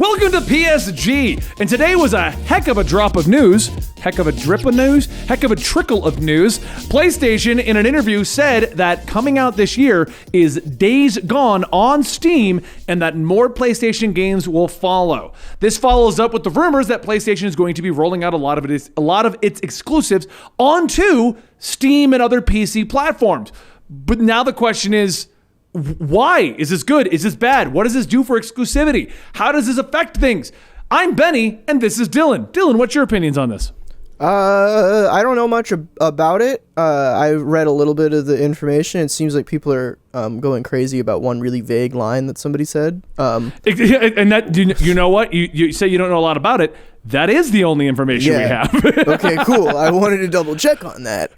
Welcome to PSG, and today was a heck of a drop of news, heck of a drip of news, heck of a trickle of news. PlayStation, in an interview, said that coming out this year is Days Gone on Steam, and that more PlayStation games will follow. This follows up with the rumors that PlayStation is going to be rolling out a lot of its exclusives onto Steam and other PC platforms. But now the question is, why? Is this good? Is this bad? What does this do for exclusivity? How does this affect things? I'm Benny, and this is Dylan. Dylan, what's your opinions on this? I don't know much about it. I read a little bit of the information. It seems like people are going crazy about one really vague line that somebody said. And that, you know what? You say you don't know a lot about it. That is the only information we have. Okay, cool. I wanted to double check on that.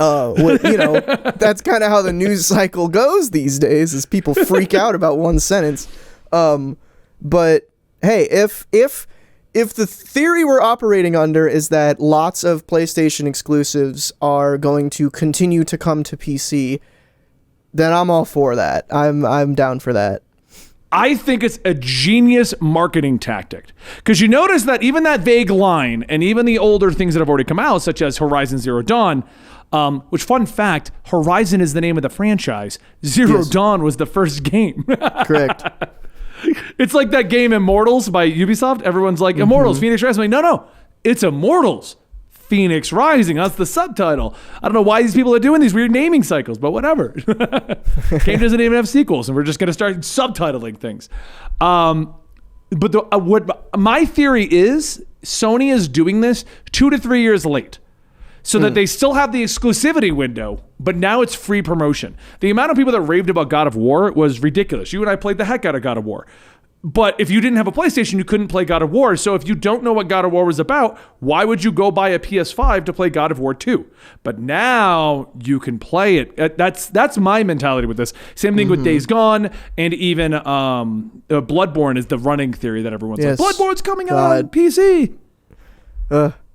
That's kind of how the news cycle goes these days, is people freak out about one sentence. But hey, if the theory we're operating under is that lots of PlayStation exclusives are going to continue to come to PC, then I'm all for that. I'm down for that. I think it's a genius marketing tactic, because you notice that even that vague line and even the older things that have already come out, such as Horizon Zero Dawn, which, fun fact, Horizon is the name of the franchise. Zero Dawn was the first game. Correct. It's like that game Immortals by Ubisoft. Everyone's like, Immortals, Phoenix Rising. I'm like, no, it's Immortals, Phoenix Rising. That's the subtitle. I don't know why these people are doing these weird naming cycles, but whatever. Game doesn't even have sequels, and we're just going to start subtitling things. But what my theory is, Sony is doing this 2 to 3 years late, so that they still have the exclusivity window, but now it's free promotion. The amount of people that raved about God of War was ridiculous. You and I played the heck out of God of War. But if you didn't have a PlayStation, you couldn't play God of War. So if you don't know what God of War was about, why would you go buy a PS5 to play God of War 2? But now you can play it. That's my mentality with this. Same thing with Days Gone, and even Bloodborne is the running theory that everyone's like, Bloodborne's coming out on PC.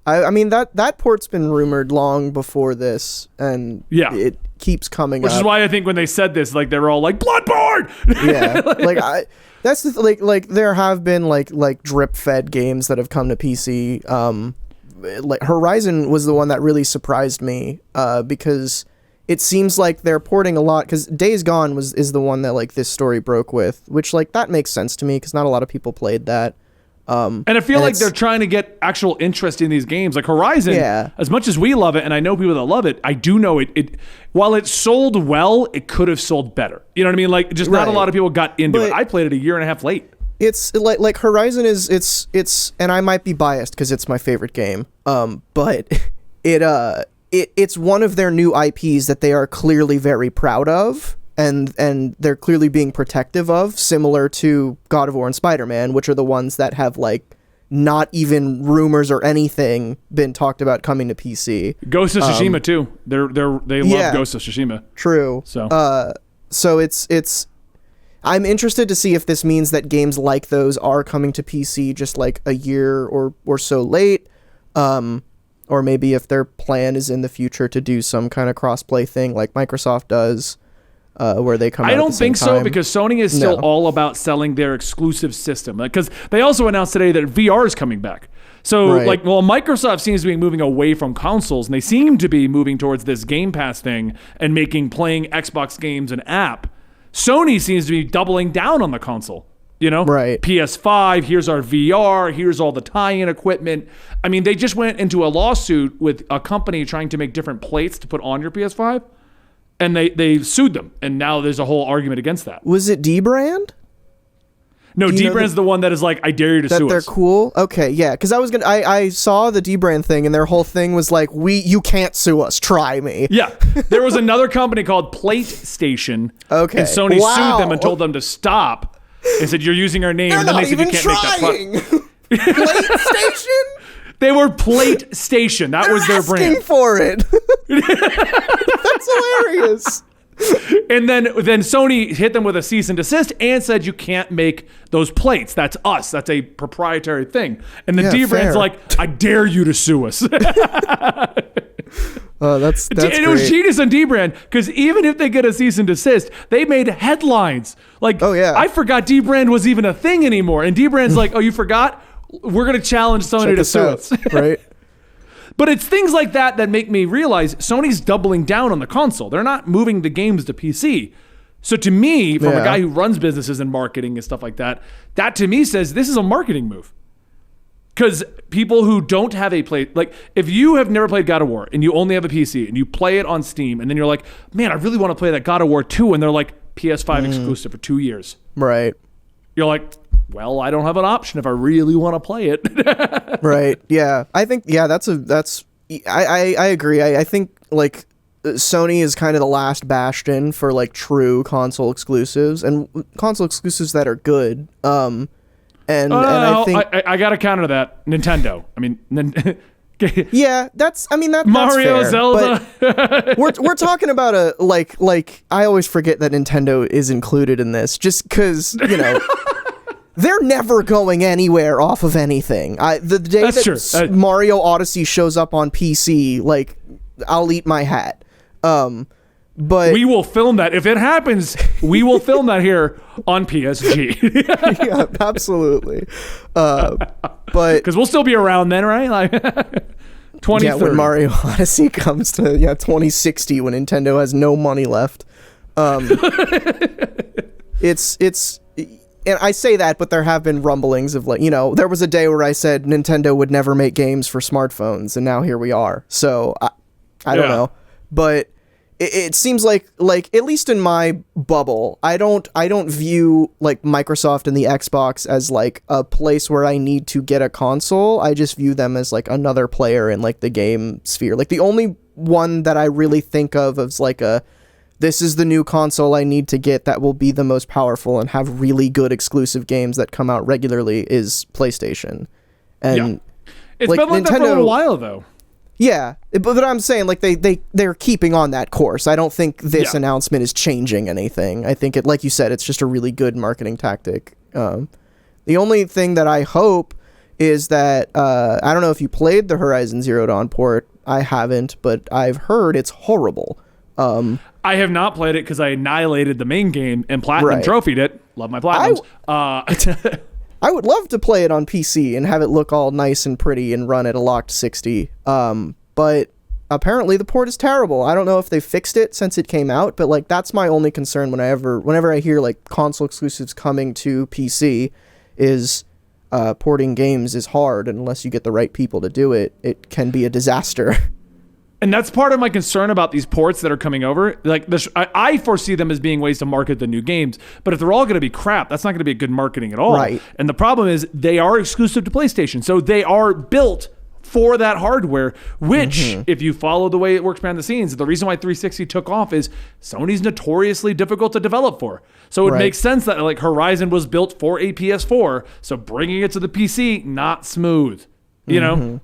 I mean, that port's been rumored long before this, and it keeps coming up. Which is why I think when they said this, like, they were all like, Bloodborne! Yeah, that's the like there have been like drip fed games that have come to PC. Like Horizon was the one that really surprised me, because it seems like they're porting a lot, because Days Gone is the one that like this story broke with, which like that makes sense to me because not a lot of people played that. And I feel like they're trying to get actual interest in these games. Like Horizon, as much as we love it, and I know people that love it, I do know it while it sold well, it could have sold better. You know what I mean? Like, just not a lot of people got into it. I played it a year and a half late. It's like Horizon is, it's and I might be biased because it's my favorite game. But it's one of their new IPs that they are clearly very proud of. And they're clearly being protective of, similar to God of War and Spider-Man, which are the ones that have like not even rumors or anything been talked about coming to PC. Ghost of Tsushima too. They love Ghost of Tsushima. True. So it's I'm interested to see if this means that games like those are coming to PC just like a year or so late, or maybe if their plan is in the future to do some kind of crossplay thing like Microsoft does. Where they come out. I don't think so, because Sony is still all about selling their exclusive system. Because they also announced today that VR is coming back. So, Microsoft seems to be moving away from consoles, and they seem to be moving towards this Game Pass thing and making playing Xbox games an app. Sony seems to be doubling down on the console. You know? Right. PS5, here's our VR, here's all the tie-in equipment. I mean, they just went into a lawsuit with a company trying to make different plates to put on your PS5. And they sued them, and now there's a whole argument against that. Was it D-Brand? No, D-Brand's the one that is like, I dare you to sue us. That they're cool? Okay, yeah, because I saw the D-Brand thing, and their whole thing was like, you can't sue us, try me. Yeah, there was another company called PlayStation, okay, and Sony sued them and told them to stop, and said, you're using our name, They're and then not they said, you can't make that PlayStation? They were PlayStation. That was their brand. Asking for it. That's hilarious. And then Sony hit them with a cease and desist and said, you can't make those plates. That's us. That's a proprietary thing. And the D-Brand's like, I dare you to sue us. That's And it was great. genius on Dbrand because even if they get a cease and desist, they made headlines. Like, Oh, yeah. I forgot Dbrand was even a thing anymore. And Dbrand's like, oh, you forgot? We're going to challenge Sony Check to us sue out, us. right? But it's things like that that make me realize Sony's doubling down on the console. They're not moving the games to PC. So to me, from a Yeah. guy who runs businesses and marketing and stuff like that, that to me says this is a marketing move. Because people who don't have a play, like if you have never played God of War and you only have a PC and you play it on Steam and then you're like, man, I really want to play that God of War 2 and they're like PS5 exclusive for 2 years. Right. You're like, well, I don't have an option if I really want to play it. Right. Yeah. I think, I agree. I think like Sony is kind of the last bastion for like true console exclusives and console exclusives that are good. And I think I got to counter that. Nintendo. I mean, yeah, that's Mario, fair, Zelda. but we're talking about a like I always forget that Nintendo is included in this just because they're never going anywhere off of anything. The day That's that true. Mario Odyssey shows up on PC, like I'll eat my hat. But We will film that. If it happens, we will film that here on PSG. yeah, absolutely. But Because we'll still be around then, right? Like 2030. yeah, when Mario Odyssey comes to 2060, when Nintendo has no money left, it's and I say that, but there have been rumblings of like there was a day where I said Nintendo would never make games for smartphones, and now here we are. So I don't Yeah. know, but it seems like at least in my bubble, I don't view like Microsoft and the Xbox as like a place where I need to get a console. I just view them as like another player in like the game sphere. Like the only one that I really think of as like this is the new console I need to get that will be the most powerful and have really good exclusive games that come out regularly is PlayStation. And It's like, been like that for a Nintendo- little while, though. yeah, but I'm saying like they're keeping on that course. I don't think this Yeah. announcement is changing anything. I think it, like you said, it's just a really good marketing tactic. The only thing that I hope is that I don't know if you played the Horizon Zero Dawn port. I haven't, but I've heard it's horrible. I have not played it because I annihilated the main game and platinum Right. trophied it. Love my platinums. I would love to play it on PC and have it look all nice and pretty and run at a locked 60. But apparently the port is terrible. I don't know if they fixed it since it came out, but like that's my only concern whenever I hear like console exclusives coming to PC is porting games is hard, and unless you get the right people to do it, it can be a disaster. And that's part of my concern about these ports that are coming over. Like, I foresee them as being ways to market the new games. But if they're all going to be crap, that's not going to be good marketing at all. Right. And the problem is they are exclusive to PlayStation. So they are built for that hardware, which, if you follow the way it works behind the scenes, the reason why 360 took off is Sony's notoriously difficult to develop for. So it Right. makes sense that like Horizon was built for a PS4. So bringing it to the PC, not smooth. You know?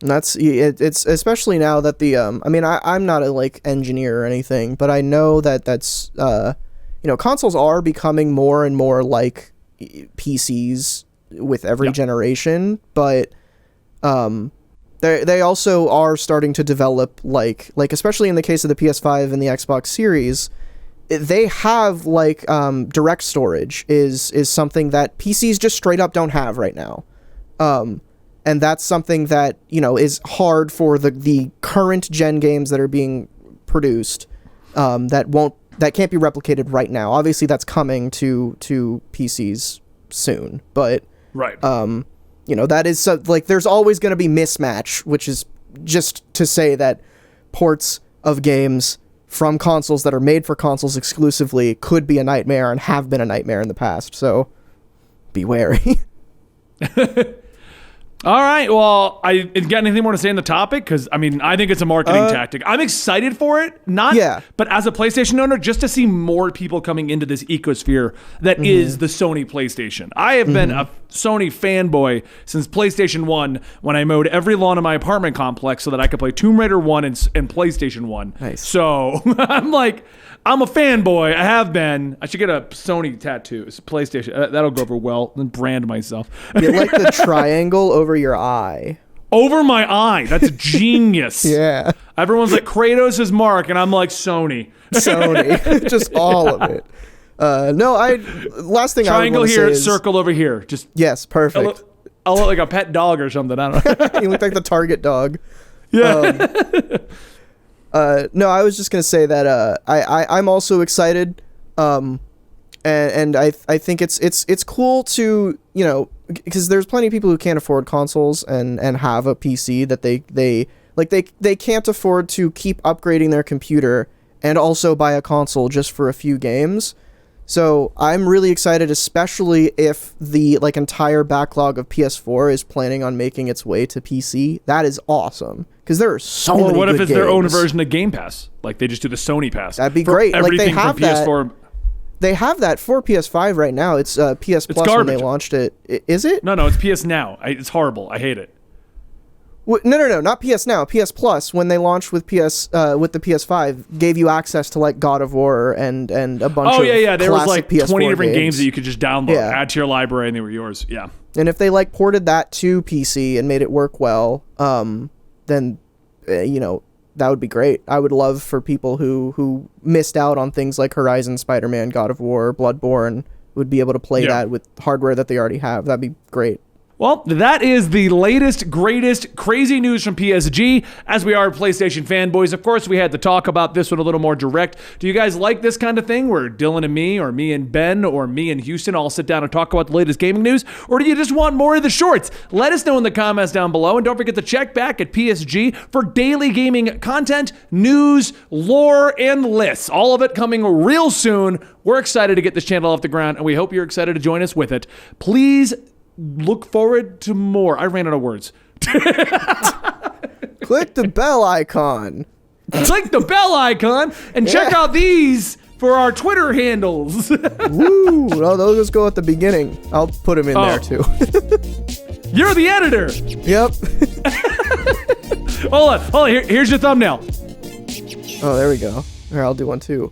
And that's it's especially now that the I'm not a like engineer or anything, but I know that's consoles are becoming more and more like PCs with every generation, but they also are starting to develop like especially in the case of the PS5 and the Xbox Series, they have like direct storage is something that PCs just straight up don't have right now. And that's something that, is hard for the current gen games that are being produced that can't be replicated right now. Obviously, that's coming to PCs soon. But, Right. that is, there's always going to be mismatch, which is just to say that ports of games from consoles that are made for consoles exclusively could be a nightmare and have been a nightmare in the past. So, be wary. All right. Well, I got anything more to say on the topic? Because I think it's a marketing tactic. I'm excited for it, but as a PlayStation owner, just to see more people coming into this ecosphere that is the Sony PlayStation. I have been a Sony fanboy since PlayStation 1 when I mowed every lawn in my apartment complex so that I could play Tomb Raider 1 and PlayStation 1. Nice. So I'm a fanboy. I have been. I should get a Sony tattoo. It's a PlayStation. That'll go over well. And brand myself. Get like the triangle over your eye. Over my eye. That's genius. Yeah. Everyone's like, Kratos is Mark, and I'm like, Sony. Sony. Just all of it. No, last thing Triangle I would here, say is, circle over here. Just yes, perfect. I'll look like a pet dog or something. I don't know. You look like the Target dog. Yeah. No, I was just gonna say that I'm also excited, and I think it's cool to, you know, because there's plenty of people who can't afford consoles and have a PC that they can't afford to keep upgrading their computer and also buy a console just for a few games. So I'm really excited, especially if the entire backlog of PS4 is planning on making its way to PC. That is awesome, because there are so many. Or what if good it's their own games. version of Game Pass? Like they just do the Sony Pass. That'd be for great. Like everything they have from PS4. that. They have that for PS5 right now. It's PS Plus when they launched it. Is it? No, it's PS Now. It's horrible. I hate it. No, not PS Now. PS Plus, when they launched with the PS5, gave you access to like God of War and a bunch of there was classic like PS4 20 different games that you could just download, Yeah. add to your library, and they were yours. Yeah. And if they like ported that to PC and made it work well, then you know, that would be great. I would love for people who missed out on things like Horizon, Spider-Man, God of War, Bloodborne would be able to play that with hardware that they already have. That'd be great. Well, that is the latest, greatest, crazy news from PSG. As we are PlayStation fanboys, of course, we had to talk about this one a little more direct. Do you guys like this kind of thing where Dylan and me, or me and Ben, or me and Houston all sit down and talk about the latest gaming news? Or do you just want more of the shorts? Let us know in the comments down below. And don't forget to check back at PSG for daily gaming content, news, lore, and lists. All of it coming real soon. We're excited to get this channel off the ground, and we hope you're excited to join us with it. Please look forward to more. I ran out of words. Click the bell icon. Click the bell icon and check out these for our Twitter handles. Woo! No, those go at the beginning. I'll put them in there too. You're the editor. Yep. Hold on. Here's your thumbnail. Oh, there we go. Here, I'll do one too.